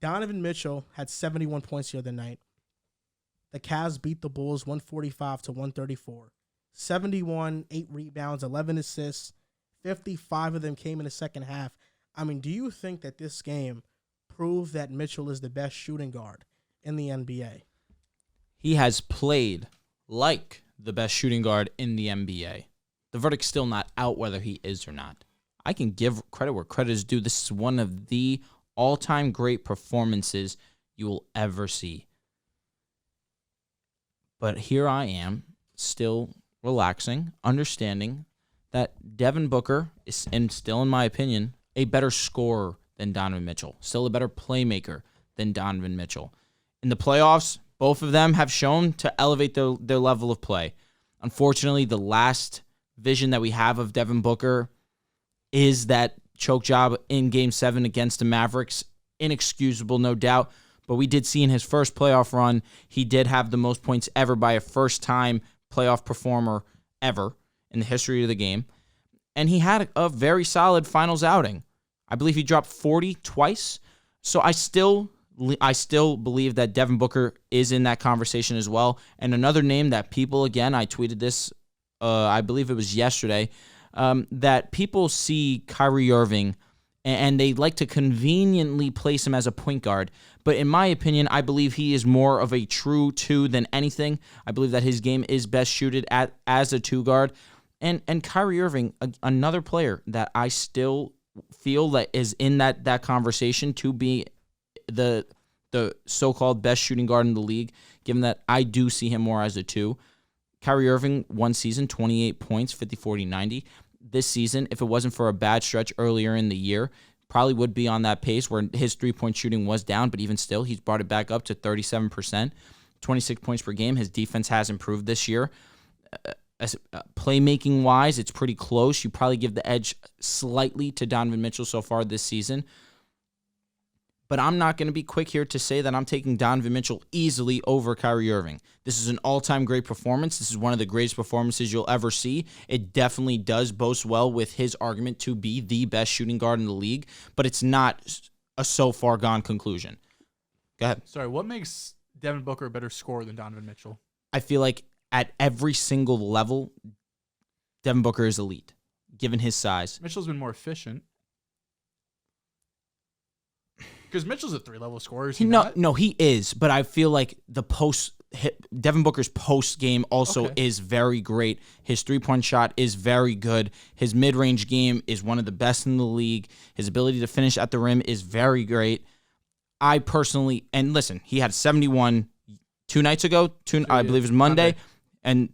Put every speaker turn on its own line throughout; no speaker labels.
Donovan Mitchell had 71 points the other night. The Cavs beat the Bulls 145-134. 71, 8 rebounds, 11 assists. 55 of them came in the second half. I mean, do you think that this game proved that Mitchell is the best shooting guard in the NBA?
He has played like the best shooting guard in the NBA. The verdict's still not out whether he is or not. I can give credit where credit is due. This is one of the all-time great performances you will ever see. But here I am, still relaxing, understanding that Devin Booker is, and still in my opinion, a better scorer than Donovan Mitchell. Still a better playmaker than Donovan Mitchell. In the playoffs, both of them have shown to elevate their level of play. Unfortunately, the last vision that we have of Devin Booker is that choke job in Game 7 against the Mavericks. Inexcusable, no doubt. But we did see in his first playoff run, he did have the most points ever by a first-time playoff performer ever in the history of the game. And he had a very solid finals outing. I believe he dropped 40 twice. So I still believe that Devin Booker is in that conversation as well. And another name that people, again, I tweeted this, I believe it was yesterday, that people see Kyrie Irving and they like to conveniently place him as a point guard. But in my opinion, I believe he is more of a true two than anything. I believe that his game is best suited as a two guard. And Kyrie Irving, another player that I still feel that is in that conversation to be the so-called best shooting guard in the league, given that I do see him more as a two. Kyrie Irving, one season, 28 points, 50, 40, 90. This season, if it wasn't for a bad stretch earlier in the year, probably would be on that pace where his three-point shooting was down, but even still, he's brought it back up to 37%, 26 points per game. His defense has improved this year. Playmaking-wise, it's pretty close. You probably give the edge slightly to Donovan Mitchell so far this season. But I'm not going to be quick here to say that I'm taking Donovan Mitchell easily over Kyrie Irving. This is an all-time great performance. This is one of the greatest performances you'll ever see. It definitely does boast well with his argument to be the best shooting guard in the league, but it's not a so-far-gone conclusion. Go ahead.
Sorry, what makes Devin Booker a better scorer than Donovan Mitchell?
I feel like at every single level, Devin Booker is elite, given his size.
Mitchell's been more efficient. Because Mitchell's a three-level scorer.
No, he is. But I feel like Devin Booker's post game also is very great. His three-point shot is very good. His mid-range game is one of the best in the league. His ability to finish at the rim is very great. I personally, and listen, he had 71 2 nights ago. I believe it was Monday. And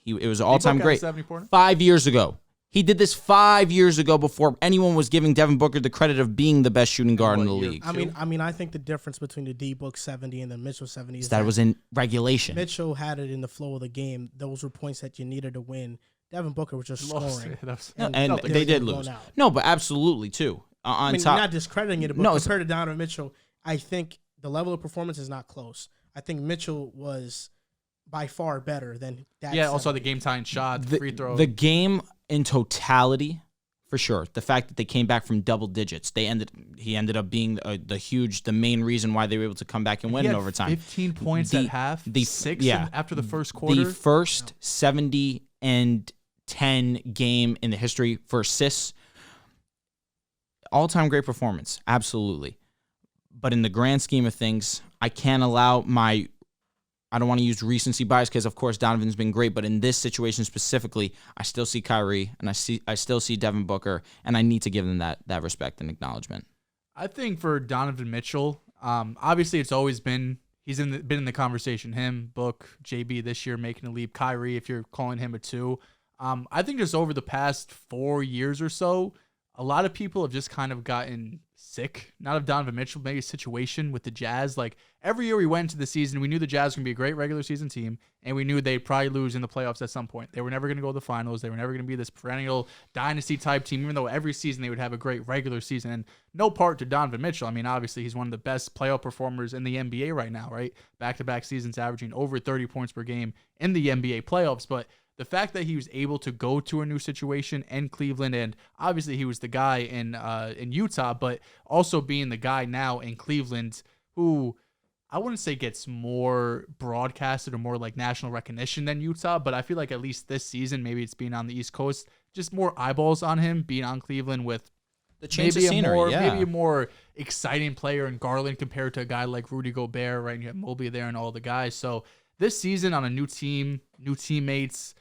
it was all-time great. 5 years ago. He did this 5 years ago before anyone was giving Devin Booker the credit of being the best shooting guard in the league.
I mean, I think the difference between the D-Book 70 and the Mitchell 70 is
that it was in regulation.
Mitchell had it in the flow of the game. Those were points that you needed to win. Devin Booker was just scoring.
And they did lose. No, but absolutely, too.
Not discrediting it, but compared to Donovan Mitchell, I think the level of performance is not close. I think Mitchell was by far better than that.
Yeah, also the game-tying shot, the free throw.
The game in totality, for sure. The fact that they came back from double digits, he ended up being the main reason why they were able to come back and win in overtime.
15 points at half, 6 after the first quarter.
The first 70 and 10 game in the history for assists. All-time great performance, absolutely. But in the grand scheme of things, I can't allow I don't want to use recency bias because, of course, Donovan's been great, but in this situation specifically, I still see Kyrie and I still see Devin Booker, and I need to give them that respect and acknowledgement.
I think for Donovan Mitchell, obviously it's always been been in the conversation. Him, Book, JB this year making a leap. Kyrie, if you're calling him a two. I think just over the past 4 years or so, a lot of people have just kind of gotten sick, not of Donovan Mitchell, maybe a situation with the Jazz. Like every year we went into the season, we knew the Jazz were going to be a great regular season team, and we knew they'd probably lose in the playoffs at some point. They were never going to go to the finals. They were never going to be this perennial dynasty type team, even though every season they would have a great regular season. And no part to Donovan Mitchell. I mean, obviously he's one of the best playoff performers in the NBA right now, right? Back-to-back seasons averaging over 30 points per game in the NBA playoffs. But the fact that he was able to go to a new situation in Cleveland, and obviously he was the guy in Utah, but also being the guy now in Cleveland who I wouldn't say gets more broadcasted or more like national recognition than Utah, but I feel like at least this season, maybe it's being on the East Coast, just more eyeballs on him being on Cleveland with
the change of scenery,
maybe a more exciting player in Garland compared to a guy like Rudy Gobert, right? And you have Mobley there and all the guys. So this season on a new team, new teammates,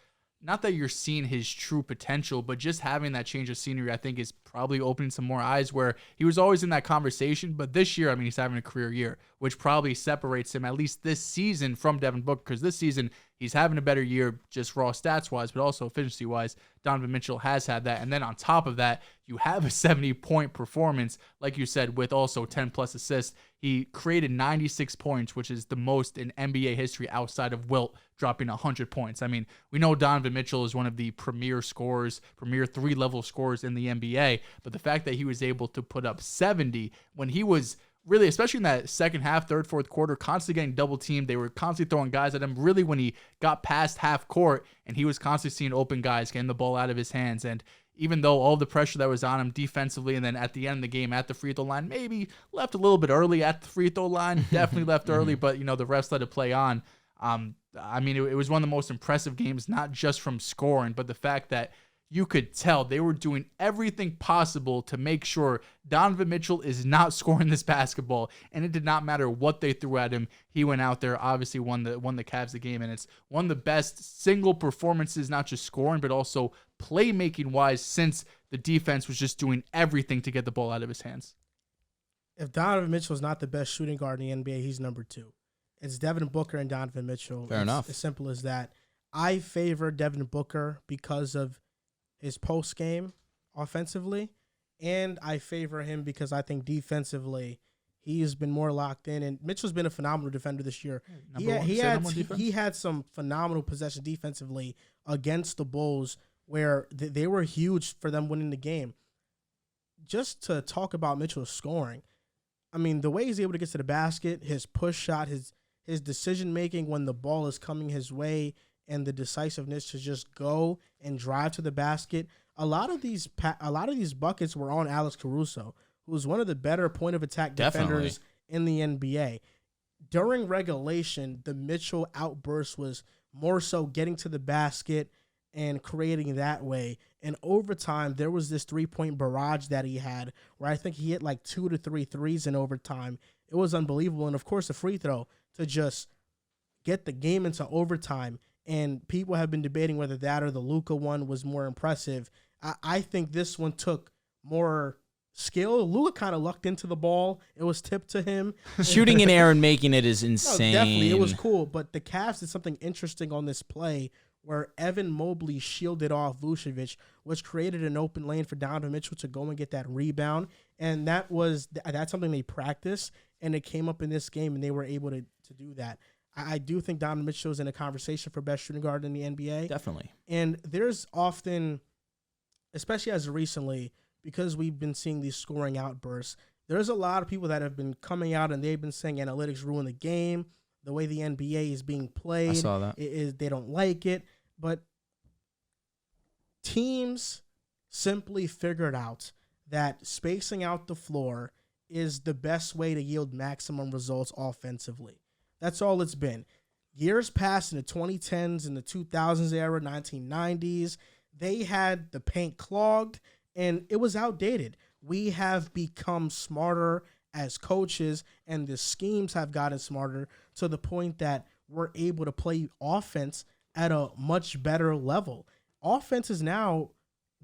not that you're seeing his true potential, but just having that change of scenery, I think, is probably opening some more eyes where he was always in that conversation. But this year, I mean, he's having a career year, which probably separates him, at least this season, from Devin Booker, because this season he's having a better year just raw stats-wise, but also efficiency-wise. Donovan Mitchell has had that. And then on top of that, you have a 70-point performance, like you said, with also 10-plus assists. He created 96 points, which is the most in NBA history outside of Wilt dropping 100 points. I mean, we know Donovan Mitchell is one of the premier scorers, premier three-level scorers in the NBA, but the fact that he was able to put up 70 when he was really, especially in that second half, third, fourth quarter, constantly getting double teamed. They were constantly throwing guys at him. Really, when he got past half court and he was constantly seeing open guys, getting the ball out of his hands. And even though all the pressure that was on him defensively, and then at the end of the game at the free throw line, maybe left a little bit early at the free throw line, definitely left early, but the refs let it play on. I mean, it was one of the most impressive games, not just from scoring, but the fact that you could tell they were doing everything possible to make sure Donovan Mitchell is not scoring this basketball, and it did not matter what they threw at him. He went out there, obviously won the Cavs the game, and it's one of the best single performances, not just scoring, but also playmaking-wise, since the defense was just doing everything to get the ball out of his hands.
If Donovan Mitchell is not the best shooting guard in the NBA, he's number 2. It's Devin Booker and Donovan Mitchell.
Fair enough.
As simple as that. I favor Devin Booker because of his post game offensively, and I favor him because I think defensively he has been more locked in. And Mitchell's been a phenomenal defender this year. He had some phenomenal possession defensively against the Bulls where they were huge for them winning the game. Just to talk about Mitchell's scoring, I mean, the way he's able to get to the basket, his push shot, his decision making when the ball is coming his way, and the decisiveness to just go and drive to the basket. A lot of these buckets were on Alex Caruso, who was one of the better point of attack defenders in the NBA. During regulation, the Mitchell outburst was more so getting to the basket and creating that way. In overtime, there was this 3-point barrage that he had where I think he hit like 2 to 3 threes in overtime. It was unbelievable. And of course, a free throw to just get the game into overtime. And people have been debating whether that or the Luka one was more impressive. I think this one took more skill. Luka kind of lucked into the ball. It was tipped to him.
Shooting in air and making it is insane.
No, definitely, it was cool. But the Cavs did something interesting on this play where Evan Mobley shielded off Vucevic, which created an open lane for Donovan Mitchell to go and get that rebound. And that's something they practiced, and it came up in this game, and they were able to do that. I do think Donovan Mitchell is in a conversation for best shooting guard in the NBA.
Definitely.
And there's often, especially as of recently, because we've been seeing these scoring outbursts, there's a lot of people that have been coming out and they've been saying analytics ruin the game, the way the NBA is being played. I
saw that.
They don't like it. But teams simply figured out that spacing out the floor is the best way to yield maximum results offensively. That's all it's been. Years past in the 2010s, in the 2000s era, 1990s, they had the paint clogged, and it was outdated. We have become smarter as coaches, and the schemes have gotten smarter to the point that we're able to play offense at a much better level. Offenses now,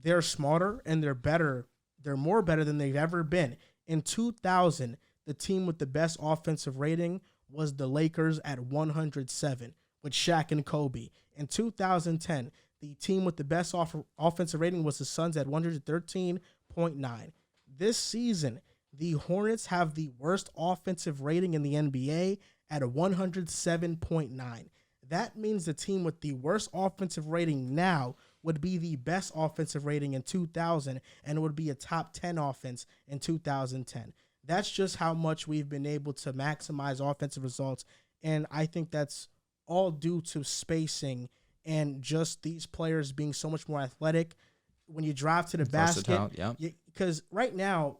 they're smarter, and they're better. They're more better than they've ever been. In 2000, the team with the best offensive rating was the Lakers at 107 with Shaq and Kobe. In 2010, the team with the best offensive rating was the Suns at 113.9. This season, the Hornets have the worst offensive rating in the NBA at 107.9. That means the team with the worst offensive rating now would be the best offensive rating in 2000 and would be a top 10 offense in 2010. That's just how much we've been able to maximize offensive results, and I think that's all due to spacing and just these players being so much more athletic. When you drive to the basket, because right now,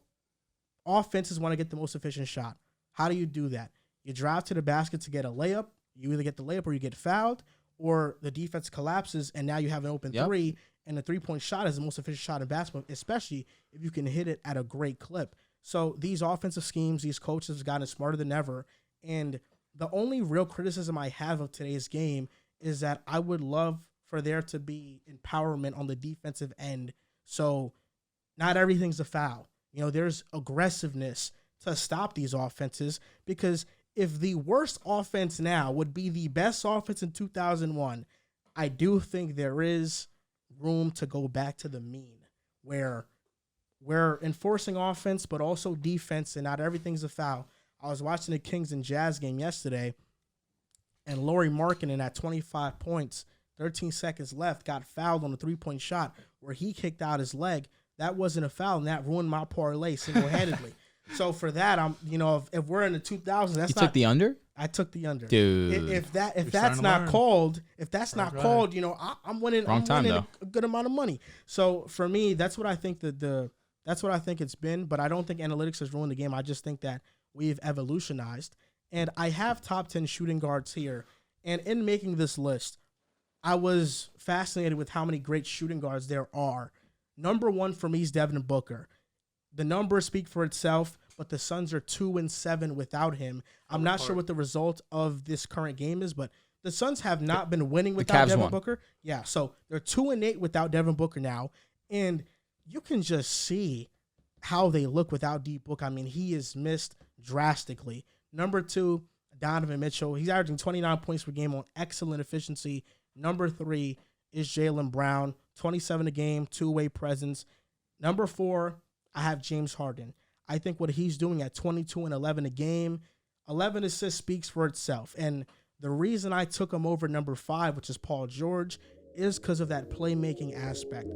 offenses want to get the most efficient shot. How do you do that? You drive to the basket to get a layup. You either get the layup or you get fouled, or the defense collapses, and now you have an open three, and the three-point shot is the most efficient shot in basketball, especially if you can hit it at a great clip. So these offensive schemes, these coaches have gotten smarter than ever, and the only real criticism I have of today's game is that I would love for there to be empowerment on the defensive end. So not everything's a foul. You know, there's aggressiveness to stop these offenses, because if the worst offense now would be the best offense in 2001, I do think there is room to go back to the mean, where we're enforcing offense but also defense and not everything's a foul. I was watching the Kings and Jazz game yesterday, and Lauri Markkanen at 25 points, 13 seconds left, got fouled on a three-point shot where he kicked out his leg. That wasn't a foul, and that ruined my parlay single-handedly. So for that, I'm, you know, if we're in the 2000s, that's
You took the under?
I took the under.
Dude.
If that's not called, you know, I'm winning. A good amount of money. So for me, that's what I think that's what I think it's been. But I don't think analytics has ruined the game. I just think that we've evolutionized. And I have top 10 shooting guards here. And in making this list, I was fascinated with how many great shooting guards there are. Number one for me is Devin Booker. The numbers speak for itself, but the Suns are 2-7 without him. I'm not sure what the result of this current game is, but the Suns have not been winning without Devin Booker. Yeah, so they're 2-8 without Devin Booker now, and you can just see how they look without D Book. I mean, he is missed drastically. Number two, Donovan Mitchell. He's averaging 29 points per game on excellent efficiency. Number three is Jaylen Brown, 27 a game, two-way presence. Number four, I have James Harden. I think what he's doing at 22 and 11 a game, 11 assists speaks for itself. And the reason I took him over number 5, which is Paul George, is because of that playmaking aspect.